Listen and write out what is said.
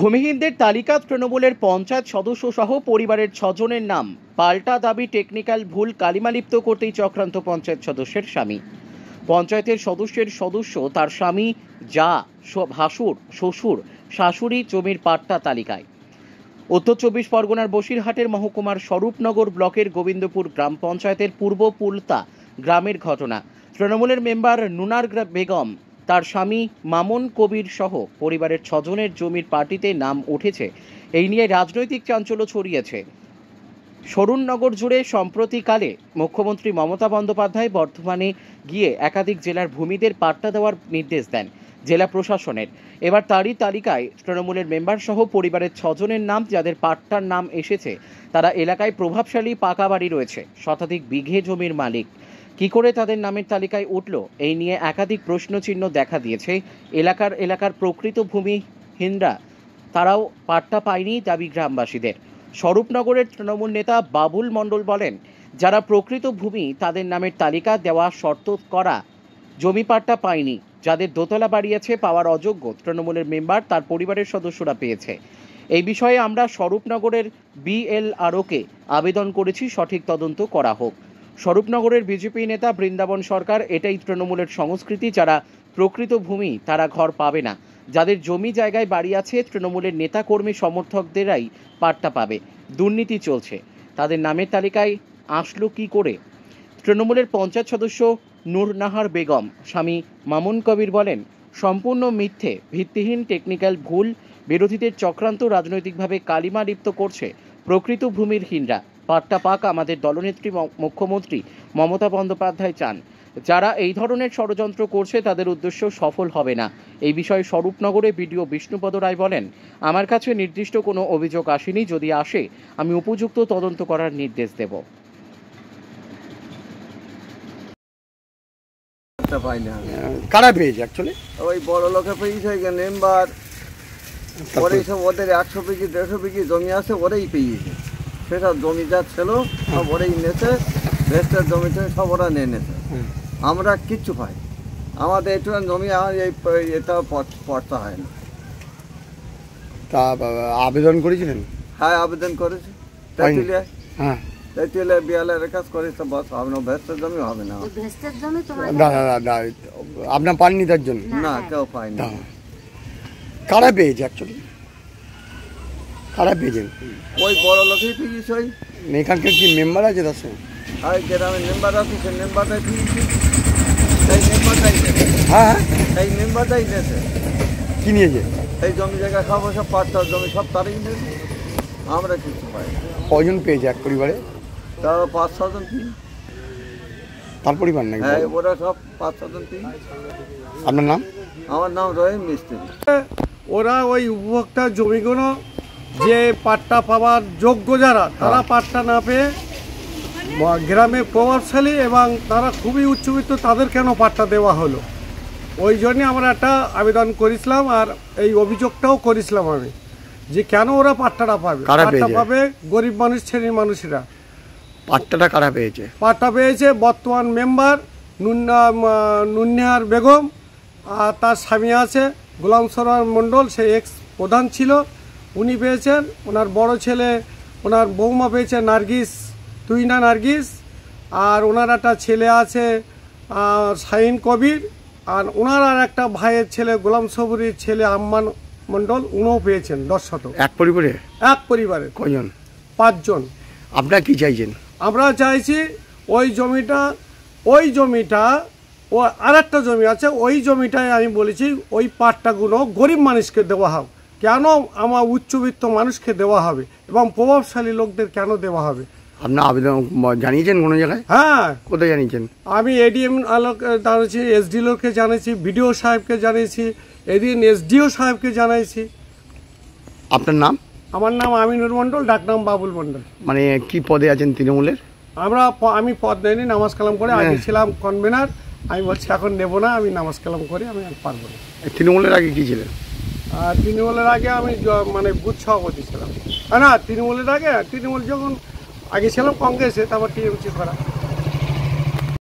ভূমিহীনদের তালিকা তৃণমূলের পঞ্চায়েত সদস্য সহ পরিবারের 6 জনের নাম পাল্টা দাবি টেকনিক্যাল ভুল কালিমালিপ্ত করতেই চক্রান্ত পঞ্চায়েত সদস্যের স্বামী। পঞ্চায়েতের সদস্য তার স্বামী, যা, ভাসুর, শ্বশুর, শাশুড়ি জমির পাট্টা তালিকায়। উত্তর 24 পরগনার বসিরহাটের মহকুমার স্বরূপনগর ব্লকের গোবিন্দপুর গ্রাম পঞ্চায়েতের পূর্ব পুলতা গ্রামের ঘটনা। তৃণমূলের মেম্বার নুনার বেগম, তার স্বামী মামুন কবির সহ পরিবারের 6 জনের জমির পার্টিতে নাম উঠেছে। এই নিয়ে রাজনৈতিক চাঞ্চল্য ছড়িয়েছে। স্বরূপনগর জুড়ে সম্প্রতিকালে মুখ্যমন্ত্রী মমতা বন্দ্যোপাধ্যায় বর্ধমানে গিয়ে একাধিক জেলার ভূমিদের পাট্টা দেওয়ার নির্দেশ দেন জেলা প্রশাসনের। এবার তারই তালিকায় তৃণমূলের মেম্বার সহ পরিবারের 6 জনের নাম, যাদের পাট্টার নাম এসেছে। তারা এলাকায় প্রভাবশালী পাকা বাড়ি রয়েছে, শতাধিক বিঘে জমির মালিক। কি করে তাদের নামের তালিকায় উঠল, এই নিয়ে একাধিক প্রশ্নচিহ্ন দেখা দিয়েছে। এলাকার প্রকৃত ভূমিহীনরা তারাও পাট্টা পায়নি দাবি গ্রামবাসীদের। স্বরূপনগরের তৃণমূল নেতা বাবুল মণ্ডল বলেন, যারা প্রকৃত ভূমি তাদের নামের তালিকা দেওয়া শর্ত করা জমি পাট্টা পায়নি। যাদের দোতলা বাড়ি আছে পাওয়ার অযোগ্য তৃণমূলের মেম্বার, তার পরিবারের সদস্যরা পেয়েছে। এই বিষয়ে আমরা স্বরূপনগরের BLROকে আবেদন করেছি, সঠিক তদন্ত করা হোক। স্বরূপনগরের বিজেপি নেতা বৃন্দাবন সরকার, এটাই তৃণমূলের সংস্কৃতি, যারা প্রকৃত ভূমি তারা ঘর পাবে না। যাদের জমি জায়গায় বাড়ি আছে তৃণমূলের নেতা কর্মী সমর্থকদেরাই পাট্টা পাবে। দুর্নীতি চলছে, তাদের নামের তালিকায় আসলো কি করে? তৃণমূলের পঞ্চায়েত সদস্য নূরনাহার বেগম, স্বামী মামুন কবির বলেন, সম্পূর্ণ মিথ্যে, ভিত্তিহীন টেকনিক্যাল ভুল। বিরোধীদের চক্রান্ত রাজনৈতিকভাবে কালিমা লিপ্ত করছে প্রকৃত ভূমিহীনরা। পাট্টা পাক আমাদের দলনেত্রী মুখ্যমন্ত্রী মমতা বন্দ্যোপাধ্যায় চান। যারা এই ধরনের ষড়যন্ত্র করছে তাদের উদ্দেশ্য সফল হবে না। এই বিষয়ে স্বরূপনগরে বিডিও বিষ্ণুপদ রায় বলেন, আমার কাছে নির্দিষ্ট কোনো অভিযোগ আসেনি, যদি আসে আমি উপযুক্ত তদন্ত করার নির্দেশ দেব। কারা পেয়েছে অ্যাকচুয়ালি? ওই বড় লোকে পেয়েছে, মেম্বার, ওরাই সব, ওদের 100 বিঘি 150 বিঘি জমি আছে, ওরাই পেয়েছে। সেটা জমি যা ছিল সব ওরাই নিয়েছে, ভেস্টের জমিতে সব ওরা নিয়ে নিয়েছে। আমরা কিচ্ছু পাই, আমাদের একটু জমি এটা পড়তে হয় না। তা আবেদন করেছিলেন? হ্যাঁ, আবেদন করেছি। হ্যাঁ, বিয়ালের কাজ করেছে, বস হবে না, ভেস্টের জমি হবে না। আপনার পাননি তার জন্য? না, কেউ পায়নি। কারা পেয়েছে অ্যাকচুয়ালি? কারা পেয়েছেন? ওই বড় লোকেই পেয়েছে। ওই এখানকার কি মেম্বার আছে তার সঙ্গে? আর গ্রামের মেম্বার আছে, সেই মেম্বারটাই পেয়েছে। সেই মেম্বারটাই নেছে। হ্যাঁ, এই মেম্বারটাই নেছে। কি নিয়েছে? এই জমি জায়গা খাবো, সব পাট্টা জমি সব তারই নেছে। আমরা কিছু পাই। কজন পেয়েছে এক পরিবারে? তারা 5-6 জন পেয়ে। তার পরিবার নাকি? হ্যাঁ, ওরা সব 5-6 জন পেয়ে। আপনার নাম? আমার নাম রহিম মিস্ত্রি। ওরা ওই উপভোক্তা জমিগুলো যে পাট্টা পাওয়ার যোগ্য যারা, তারা পাট্টা না পেয়ে গ্রামে প্রভাবশালী এবং তারা খুবই উচ্চবিত্ত, তাদের কেন পাট্টা দেওয়া হলো, ওই জন্যে আমরা একটা আবেদন করেছিলাম। আর এই অভিযোগটাও করেছিলাম আমি, যে কেন ওরা পাট্টাটা পাবে। পাট্টা পাবে গরিব মানুষ, শ্রেণীর মানুষেরা। পাট্টাটা কারা পেয়েছে? পাট্টা পেয়েছে বর্তমান মেম্বার নুন্নাহার বেগম, আর তার স্বামী আছে গোলাম সরোয়ার মণ্ডল, সে এক্স প্রধান ছিল, উনি পেয়েছেন। ওনার বড় ছেলে, ওনার বৌমা পেয়েছে তুহিনা নার্গিস, আর ওনার একটা ছেলে আছে শাহিন কবির, আর ওনার আর একটা ভাইয়ের ছেলে গোলাম সবুরির ছেলে আম্মান মণ্ডল, উনিও পেয়েছেন 10 শতক। এক পরিবারে? এক পরিবারে। কজন? 5 জন। আপনারা কি চাইছেন? আমরা চাইছি ওই জমিটা ও আর একটা জমি আছে, ওই জমিটায় আমি বলেছি ওই পাট্টাগুলো গরিব মানুষকে দেওয়া হোক। কেন আমার উচ্চবিত্ত মানুষকে দেওয়া হবে এবং প্রভাবশালী লোকদের কেন দেওয়া হবে? আপনার আবেদন জানিয়েছেন কোনো জায়গায়? হ্যাঁ। কোথায় জানিয়েছেন? আমি ADM জানিয়েছি, SDLকে জানিয়েছি, BDO সাহেবকে জানিয়েছি, এদিন SDO সাহেবকে জানিয়েছি। আপনার নাম? আমার নাম আমিনুর মণ্ডল, ডাকনাম বাবুল মণ্ডল। মানে কি পদে আছেন তৃণমূলের? আমি পদ নেইনি, নামাজ কালাম করে আগে ছিলাম কনভেনার। আমি বলছি এখন নেব না, আমি নামাজ কালাম করে আমি আর পারবো না। তৃণমূলের আগে কি ছিলেন? তৃণমূলের আগে আমি মানে বুথ সভাপতি ছিলাম। না, তৃণমূলের আগে, তৃণমূল যখন আগে ছিলাম কংগ্রেসে, তারপর TMC করা।